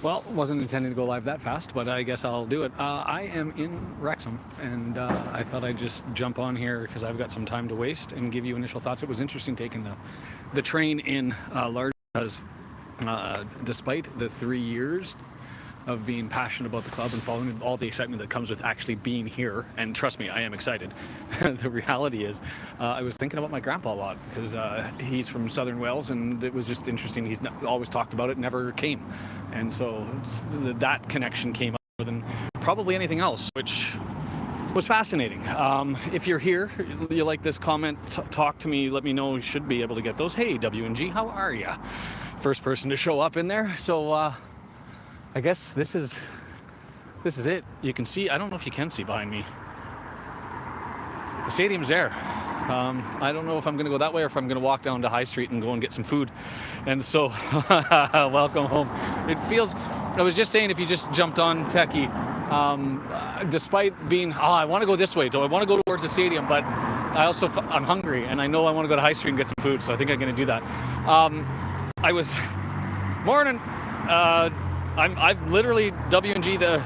Well, wasn't intending to go live that fast, but I guess I'll do it. I am in Wrexham, and I thought I'd just jump on here because I've got some time to waste and give you initial thoughts. It was interesting taking the train in large because despite the 3 years of being passionate about the club and following all the excitement that comes with actually being here, and trust me, I am excited. The reality is, I was thinking about my grandpa a lot because he's from Southern Wales, and it was just interesting. He's always talked about it, never came, and so that connection came up more than probably anything else, which was fascinating. If you're here, you like this comment, talk to me, let me know. You should be able to get those. Hey, W&G, how are ya? First person to show up in there. So I guess this is it. You can see, I don't know if you can see behind me. The stadium's there. I don't know if I'm going to go that way or if I'm going to walk down to High Street and go and get some food. And so, welcome home. It feels, I was just saying, if you just jumped on Techie, despite being, I want to go this way. Do I want to go towards the stadium? But I'm hungry, and I know I want to go to High Street and get some food, so I think I'm going to do that. Morning. I've literally, W&G, the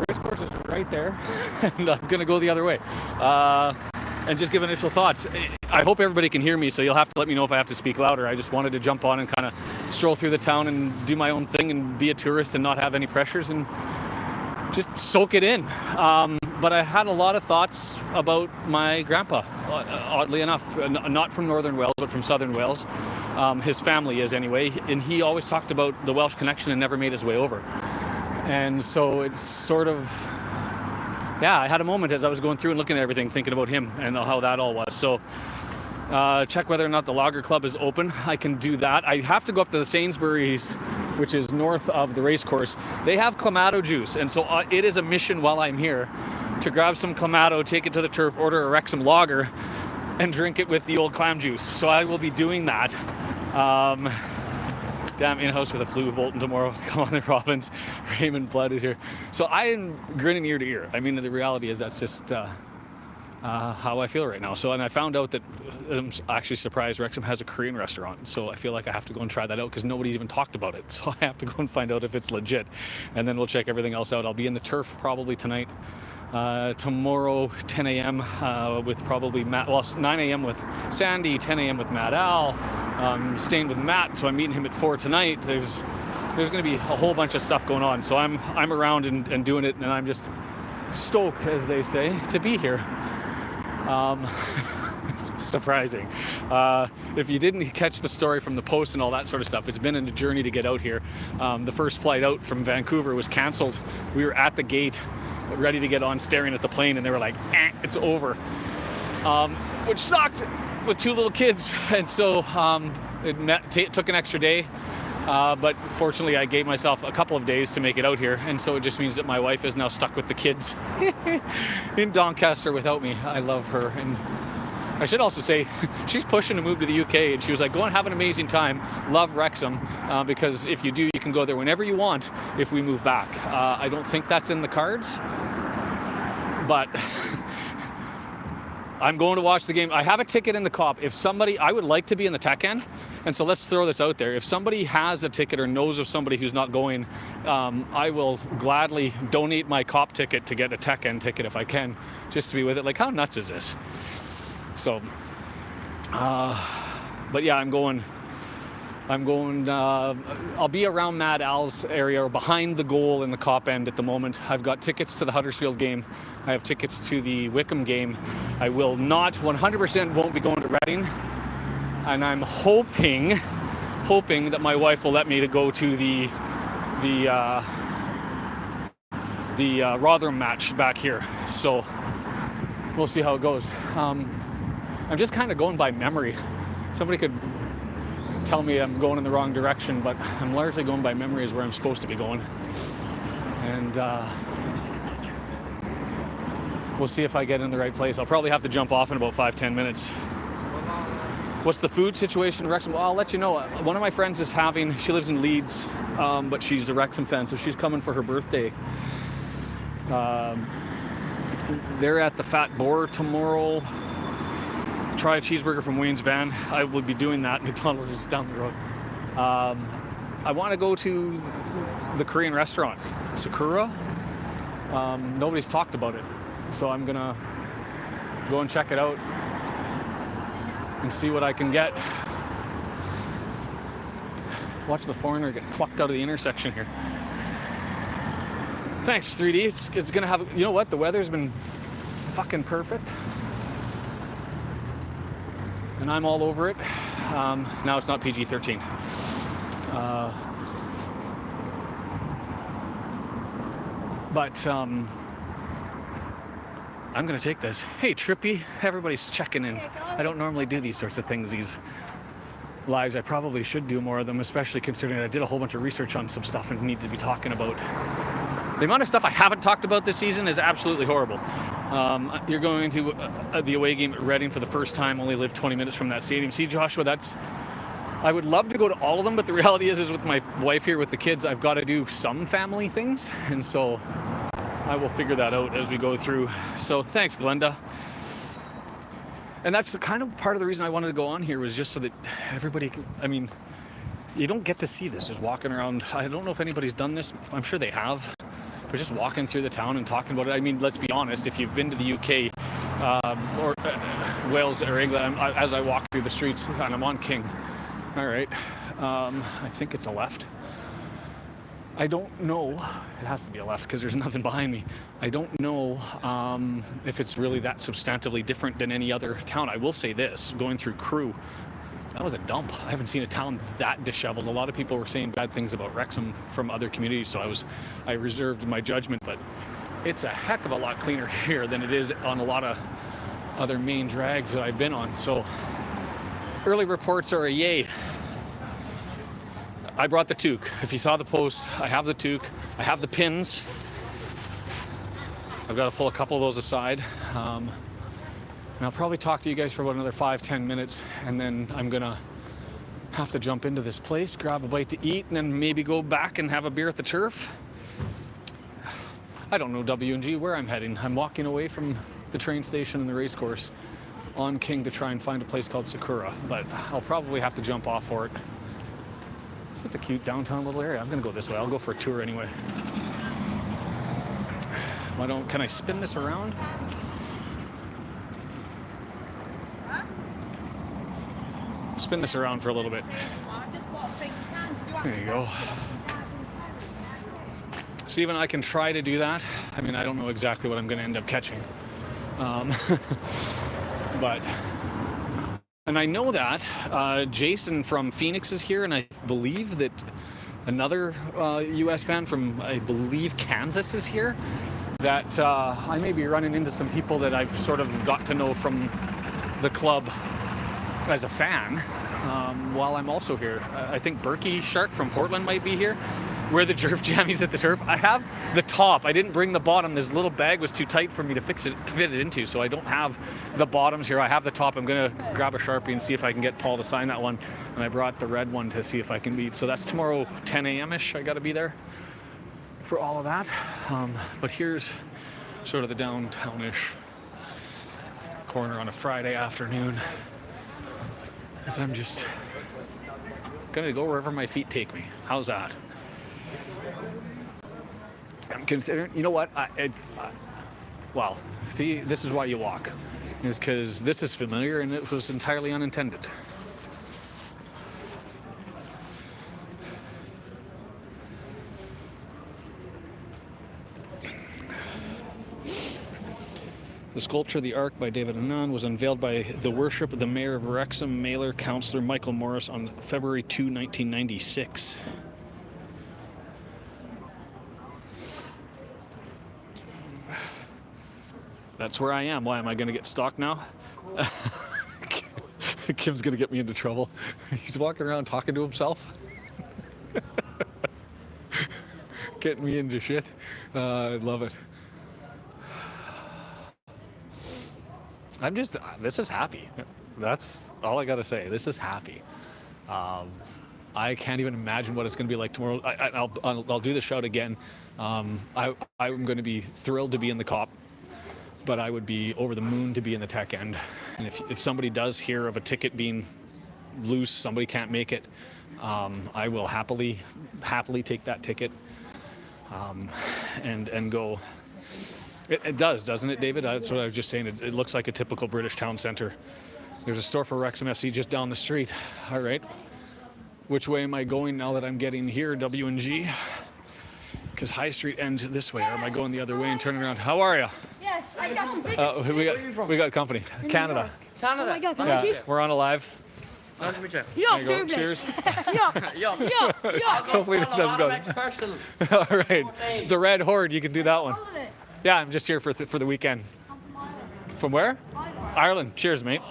race course is right there, and I'm going to go the other way and just give initial thoughts. I hope everybody can hear me, so you'll have to let me know if I have to speak louder. I just wanted to jump on and kind of stroll through the town and do my own thing and be a tourist and not have any pressures and just soak it in. But I had a lot of thoughts about my grandpa, oddly enough, not from Northern Wales, but from Southern Wales. His family is anyway, and he always talked about the Welsh connection and never made his way over. And so it's sort of, I had a moment as I was going through and looking at everything, thinking about him and how that all was. So check whether or not the Lager Club is open. I can do that. I have to go up to the Sainsbury's, which is north of the race course. They have Clamato juice, and so it is a mission while I'm here to grab some Clamato, take it to the turf, order a Wrexham lager, and drink it with the old clam juice. So I will be doing that. Damn, in-house with a flu, Bolton tomorrow. Come on, the Robins. Raymond Flood is here. So I am grinning ear to ear. I mean, the reality is that's just how I feel right now. So, and I found out that I'm actually surprised Wrexham has a Korean restaurant. So I feel like I have to go and try that out because nobody's even talked about it. So I have to go and find out if it's legit. And then we'll check everything else out. I'll be in the turf probably tonight. Tomorrow, 10 a.m. With probably Matt, 9 a.m. with Sandy, 10 a.m. with Matt Al. Staying with Matt, so I'm meeting him at 4 tonight. There's going to be a whole bunch of stuff going on. So I'm around and doing it, and I'm just stoked, as they say, to be here. Surprising. If you didn't catch the story from the post and all that sort of stuff, it's been a journey to get out here. The first flight out from Vancouver was canceled. We were at the gate, ready to get on, staring at the plane, and they were like, it's over. Which sucked with 2 little kids. And so it took an extra day. But fortunately, I gave myself a couple of days to make it out here. And so it just means that my wife is now stuck with the kids in Doncaster without me. I love her. And I should also say, she's pushing to move to the UK, and she was like, go and have an amazing time. Love Wrexham, because if you do, you can go there whenever you want if we move back. I don't think that's in the cards, but I'm going to watch the game. I have a ticket in the Cop. I would like to be in the tech end, and so let's throw this out there. If somebody has a ticket or knows of somebody who's not going, I will gladly donate my Cop ticket to get a tech end ticket if I can, just to be with it. Like, how nuts is this? So, but yeah, I'm going, I'll be around Mad Al's area or behind the goal in the Cop end at the moment. I've got tickets to the Huddersfield game. I have tickets to the Wickham game. I will not, 100% won't be going to Reading. And I'm hoping that my wife will let me to go to the Rotherham match back here. So we'll see how it goes. I'm just kind of going by memory. Somebody could tell me I'm going in the wrong direction, but I'm largely going by memory is where I'm supposed to be going. And we'll see if I get in the right place. I'll probably have to jump off in about 5-10 minutes. What's the food situation in Wrexham? Well, I'll let you know. One of my friends is she lives in Leeds, but she's a Wrexham fan, so she's coming for her birthday. They're at the Fat Boar tomorrow. Try a cheeseburger from Wayne's Van. I will be doing that. McDonald's is down the road. I want to go to the Korean restaurant, Sakura. Nobody's talked about it, so I'm gonna go and check it out and see what I can get. Watch the foreigner get plucked out of the intersection here. Thanks, 3D. It's gonna have, you know what? The weather's been fucking perfect, and I'm all over it. Now it's not PG-13. But I'm gonna take this. Hey, Trippy, everybody's checking in. I don't normally do these sorts of things, these lives. I probably should do more of them, especially considering I did a whole bunch of research on some stuff and need to be talking about. The amount of stuff I haven't talked about this season is absolutely horrible. You're going to the away game at Reading for the first time, only live 20 minutes from that stadium. See, Joshua, I would love to go to all of them, but the reality is with my wife here with the kids, I've got to do some family things, and so I will figure that out as we go through. So thanks, Glenda. And that's the kind of part of the reason I wanted to go on here, was just so that everybody can, I mean, you don't get to see this just walking around. I don't know if anybody's done this. I'm sure they have. But just walking through the town and talking about it. I mean, let's be honest, if you've been to the UK or Wales or England, as I walk through the streets, and I'm on King. All right. I think it's a left. I don't know. It has to be a left because there's nothing behind me. I don't know if it's really that substantively different than any other town. I will say this, going through Crewe, that was a dump. I haven't seen a town that disheveled. A lot of people were saying bad things about Wrexham from other communities, so I reserved my judgment, but it's a heck of a lot cleaner here than it is on a lot of other main drags that I've been on. So early reports are a yay. I brought the toque. If you saw the post, I have the toque. I have the pins. I've got to pull a couple of those aside. And I'll probably talk to you guys for about another 5-10 minutes, and then I'm gonna have to jump into this place, grab a bite to eat, and then maybe go back and have a beer at the turf. I don't know, W&G, where I'm heading. I'm walking away from the train station and the race course on King to try and find a place called Sakura, but I'll probably have to jump off for it. It's just a cute downtown little area. I'm gonna go this way. I'll go for a tour anyway. Can I spin this around? Spin this around for a little bit. There you go. Steve and I can try to do that. I mean, I don't know exactly what I'm going to end up catching. And I know that Jason from Phoenix is here, and I believe that another U.S. fan from, I believe, Kansas is here. That I may be running into some people that I've sort of got to know from the club as a fan while I'm also here. I think Berkey Shark from Portland might be here. Wear the Jerf jammies at the turf. I have the top. I didn't bring the bottom. This little bag was too tight for me to fit it into, so I don't have the bottoms here. I have the top. I'm gonna grab a Sharpie and see if I can get Paul to sign that one. And I brought the red one to see if I can beat. So that's tomorrow 10 a.m.-ish. I gotta be there for all of that. But here's sort of the downtown-ish corner on a Friday afternoon, as I'm just gonna go wherever my feet take me. How's that? I'm considering, you know what, well, see, this is why you walk, is because this is familiar and it was entirely unintended. The sculpture, The Ark by David Anand, was unveiled by the worship of the mayor of Wrexham, Mailer Councillor Michael Morris on February 2, 1996. That's where I am. Why am I going to get stalked now? Kim's going to get me into trouble. He's walking around talking to himself. Getting me into shit. I love it. This is happy. That's all I got to say. This is happy. I can't even imagine what it's going to be like tomorrow. I'll do the shout again. I'm going to be thrilled to be in the COP, but I would be over the moon to be in the tech end. And if somebody does hear of a ticket being loose, somebody can't make it, I will happily take that ticket. and go. It does, doesn't it, David? That's what I was just saying. It looks like a typical British town centre. There's a store for Wrexham FC just down the street. All right. Which way am I going now that I'm getting here, W&G? Because High Street ends this way. Or am I going the other way and turning around? How are you? Yes, I got the biggest. We got company. Canada. Canada. Oh my God, Yeah, we're on a live. Yo, There you go. Cheers. yo. Hopefully this doesn't go. All right. The Red Horde, you can do that one. Yeah, I'm just here for the weekend. From where? Ireland. Cheers, mate.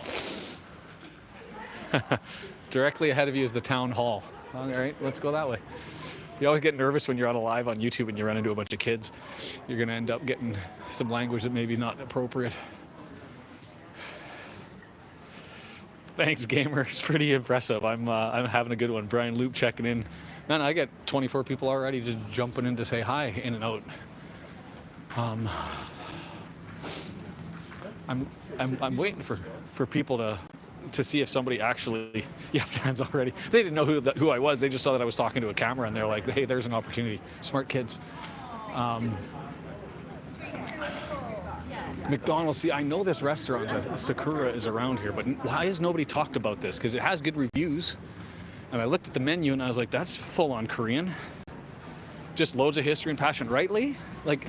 Directly ahead of you is the town hall. All right, let's go that way. You always get nervous when you're on a live on YouTube and you run into a bunch of kids. You're going to end up getting some language that maybe not appropriate. Thanks, gamer. It's pretty impressive. I'm having a good one. Brian Loop checking in. Man, I get 24 people already just jumping in to say hi in and out. I'm waiting for people to see if somebody actually, fans already. They didn't know who I was. They just saw that I was talking to a camera and they're like, hey, there's an opportunity. Smart kids. McDonald's, see, I know this restaurant, Sakura, is around here, but why has nobody talked about this? Because it has good reviews. And I looked at the menu and I was like, that's full on Korean. Just loads of history and passion. Rightly? Like,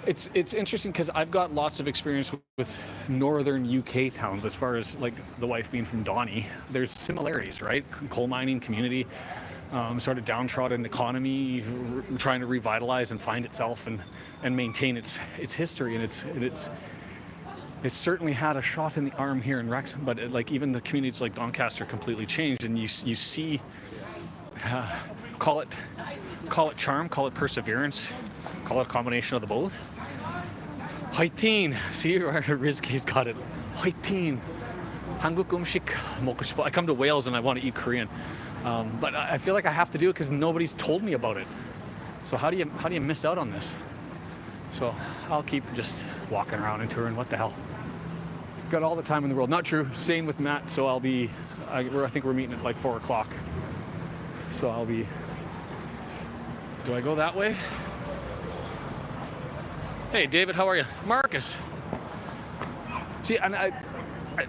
it's interesting because I've got lots of experience with northern UK towns as far as like the wife being from Donny. There's similarities, right? Coal mining community, sort of downtrodden economy, trying to revitalize and find itself and maintain its history, and it's certainly had a shot in the arm here in Wrexham, but like even the communities like Doncaster completely changed, and you see, call it charm, call it perseverance, call it a combination of the both. 화이팅! See, Rizke's got it. 화이팅! 한국 음식 먹고 싶어. I come to Wales and I want to eat Korean, but I feel like I have to do it because nobody's told me about it. So how do you miss out on this? So I'll keep just walking around and touring. What the hell? Got all the time in the world. Not true. Same with Matt. So I think we're meeting at like 4 o'clock. So I'll be. Do I go that way? Hey, David, how are you? Marcus. See, and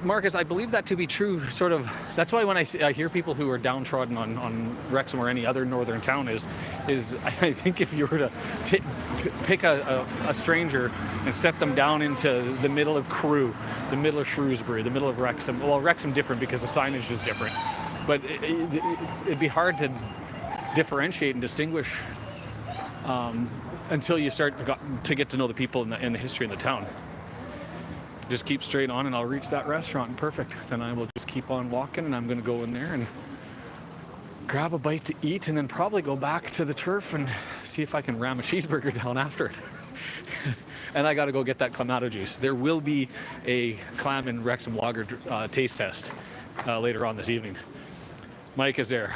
Marcus, I believe that to be true, sort of. That's why when I hear people who are downtrodden on Wrexham or any other northern town is I think if you were to pick a stranger and set them down into the middle of Crewe, the middle of Shrewsbury, the middle of Wrexham, well, Wrexham different because the signage is different, but it'd be hard to differentiate and distinguish until you start to get to know the people and the history of the town. Just keep straight on and I'll reach that restaurant. Perfect. Then I will just keep on walking and I'm going to go in there and grab a bite to eat and then probably go back to the turf and see if I can ram a cheeseburger down after it. And I got to go get that clamato juice. There will be a clam and Wrexham lager taste test later on this evening. Mike is there.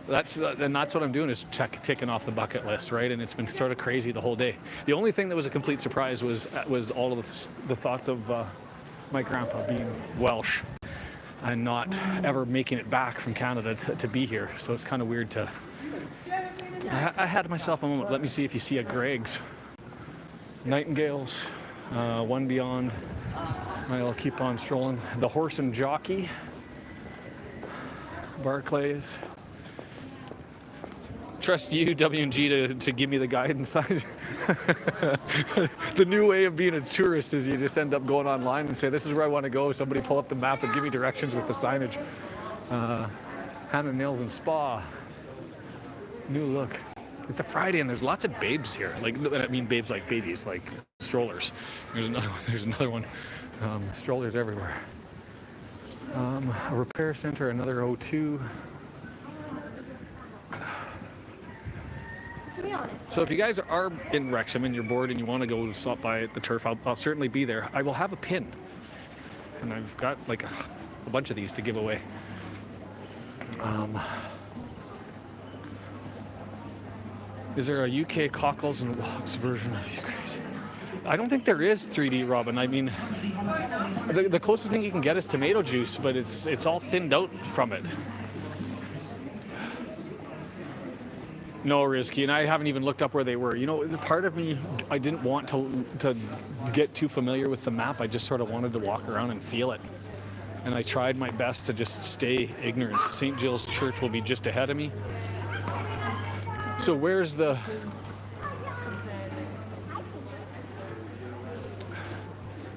That's what I'm doing is ticking off the bucket list, right? And it's been sort of crazy the whole day. The only thing that was a complete surprise was all of the thoughts of my grandpa being Welsh and not ever making it back from Canada to be here. So it's kind of weird to. I had myself a moment. Let me see if you see a Greg's. Nightingales, One Beyond. I'll keep on strolling. The Horse and Jockey. Barclays. Trust you, W&G, to give me the guidance. The new way of being a tourist is you just end up going online and say, this is where I want to go. Somebody pull up the map and give me directions with the signage. Hannah Nails and Spa. New look. It's a Friday and there's lots of babes here. Like, I mean babes like babies, like strollers. There's another one. Strollers everywhere. A repair center, another O2. So if you guys are in Wrexham and you're bored and you want to go stop by at the turf, I'll certainly be there. I will have a pin. And I've got like a bunch of these to give away. Is there a UK cockles and wogs version of you crazy? I don't think there is 3D, Robin. I mean, the closest thing you can get is tomato juice, but it's all thinned out from it. No, risky, and I haven't even looked up where they were. You know, part of me, I didn't want to get too familiar with the map. I just sort of wanted to walk around and feel it. And I tried my best to just stay ignorant. St. Gill's Church will be just ahead of me. So where's the...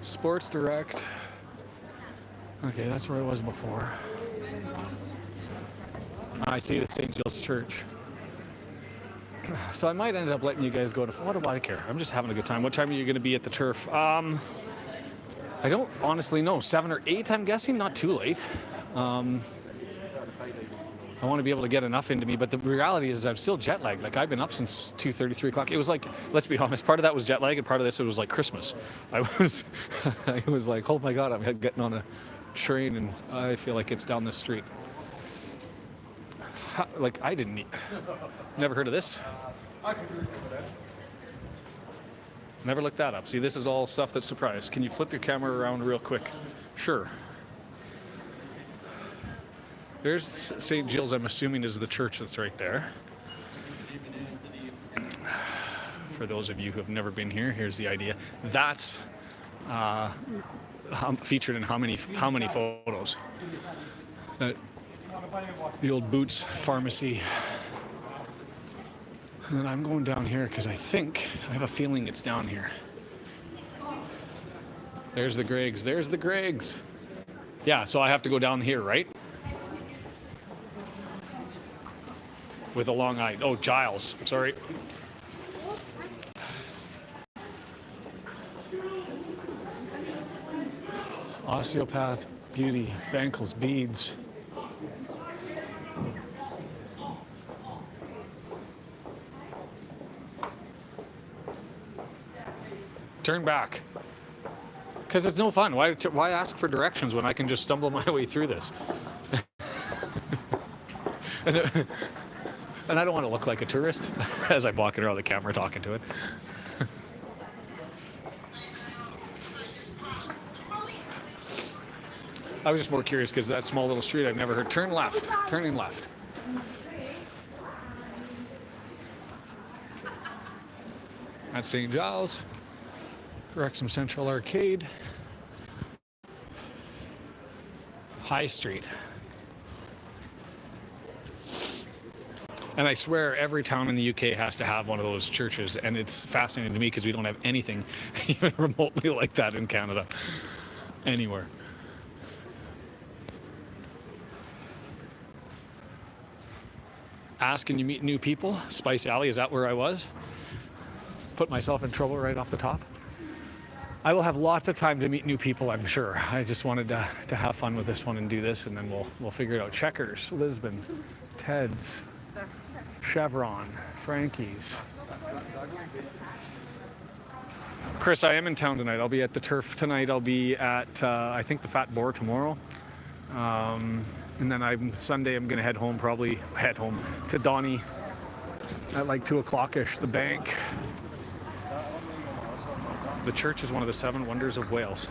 Sports Direct. Okay, that's where I was before. I see the St. Gill's Church. So I might end up letting you guys go to... What do I care? I'm just having a good time. What time are you going to be at the turf? I don't honestly know. 7 or 8, I'm guessing. Not too late. I want to be able to get enough into me, but the reality is I'm still jet lagged. Like, I've been up since 2:30, 3 o'clock. It was like, let's be honest, part of that was jet lag, and part of this, it was like Christmas. I was like, oh my God, I'm getting on a train, and I feel like it's down the street. Like, I didn't never heard of this. Never looked that up. See, this is all stuff that's surprised. Can you flip your camera around real quick? Sure. There's St. Gill's, I'm assuming, is the church that's right there. For those of you who have never been here, here's the idea. That's featured in how many photos? The old Boots Pharmacy. And I'm going down here because I have a feeling it's down here. There's the Greggs. There's the Greggs. Yeah, so I have to go down here, right? With a long eye. Oh, Giles. Sorry. Osteopath, Beauty, Bankles, Beads. Turn back. Because it's no fun. Why ask for directions when I can just stumble my way through this? And I don't want to look like a tourist as I'm walking around the camera talking to it. I was just more curious because that small little street I've never heard. Turn left. Turning left. That's St. Giles. Wrexham Central Arcade. High Street. And I swear every town in the UK has to have one of those churches, and it's fascinating to me because we don't have anything even remotely like that in Canada anywhere. Ask and you meet new people. Spice Alley, is that where I was? Put myself in trouble right off the top. I will have lots of time to meet new people, I'm sure. I just wanted to have fun with this one and do this, and then we'll figure it out. Checkers, Lisbon, Ted's, Chevron, Frankie's. Chris, I am in town tonight. I'll be at the turf tonight. I'll be at, I think, the Fat Boar tomorrow. And then Sunday I'm going to head home to Donnie at like 2 o'clock-ish, the bank. The church is one of the 7 wonders of Wales.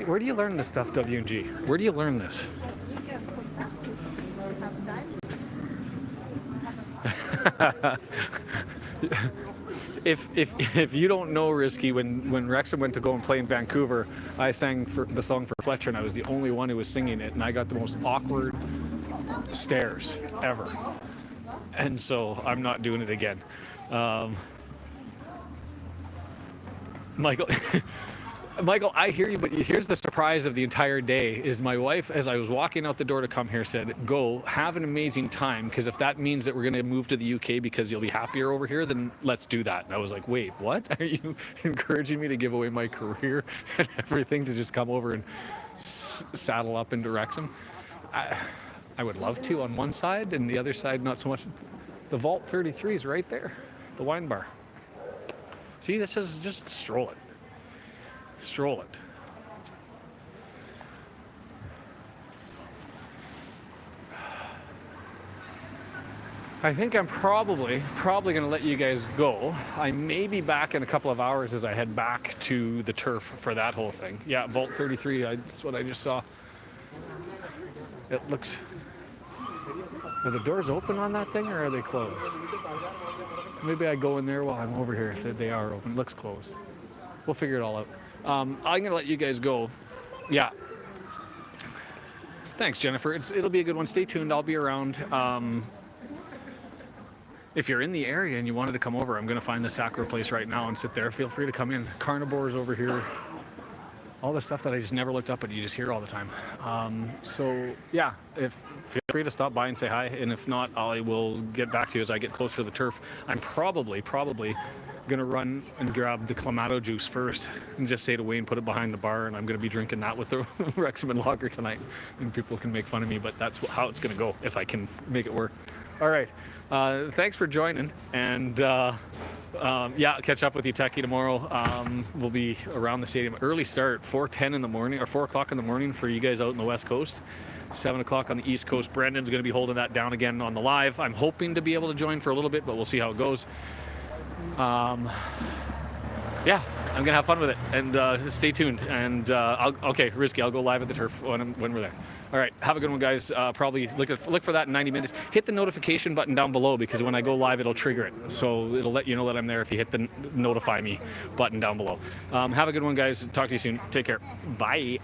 Where do you learn this stuff, W&G? Where do you learn this? If you don't know, Risky, when Wrexham went to go and play in Vancouver, I sang the song for Fletcher, and I was the only one who was singing it, and I got the most awkward stares ever. And so I'm not doing it again. Michael, I hear you, but here's the surprise of the entire day is my wife, as I was walking out the door to come here, said, go, have an amazing time, because if that means that we're going to move to the UK because you'll be happier over here, then let's do that. And I was like, wait, what? Are you encouraging me to give away my career and everything to just come over and saddle up into Wrexham? I would love to on one side, and the other side not so much. The Vault 33 is right there, the wine bar. See, this is just stroll it. Stroll it. I think I'm probably going to let you guys go. I may be back in a couple of hours as I head back to the turf for that whole thing. Yeah, Vault 33, that's what I just saw. It looks... Are the doors open on that thing or are they closed? Maybe I go in there while I'm over here if they are open. It looks closed. We'll figure it all out. I'm going to let you guys go. Yeah. Thanks, Jennifer. It'll be a good one. Stay tuned. I'll be around. If you're in the area and you wanted to come over, I'm going to find the sacro place right now and sit there. Feel free to come in. Carnivores over here. All the stuff that I just never looked up, but you just hear all the time. So yeah, feel free to stop by and say hi. And if not, I will get back to you as I get closer to the turf. I'm probably gonna run and grab the Clamato juice first and just say to Wayne, put it behind the bar, and I'm gonna be drinking that with the Wrexham and lager tonight. And people can make fun of me, but that's how it's gonna go if I can make it work. All right, thanks for joining, and yeah, catch up with you, Techie, tomorrow. We'll be around the stadium. Early start, 4:10 in the morning, or 4 o'clock in the morning for you guys out in the West Coast. 7 o'clock on the East Coast. Brendan's going to be holding that down again on the live. I'm hoping to be able to join for a little bit, but we'll see how it goes. Yeah, I'm gonna have fun with it, and stay tuned. And okay, Risky, I'll go live at the turf when we're there. All right, have a good one, guys. Probably look for that in 90 minutes. Hit the notification button down below, because when I go live, it'll trigger it. So it'll let you know that I'm there if you hit the notify me button down below. Have a good one, guys. Talk to you soon. Take care. Bye.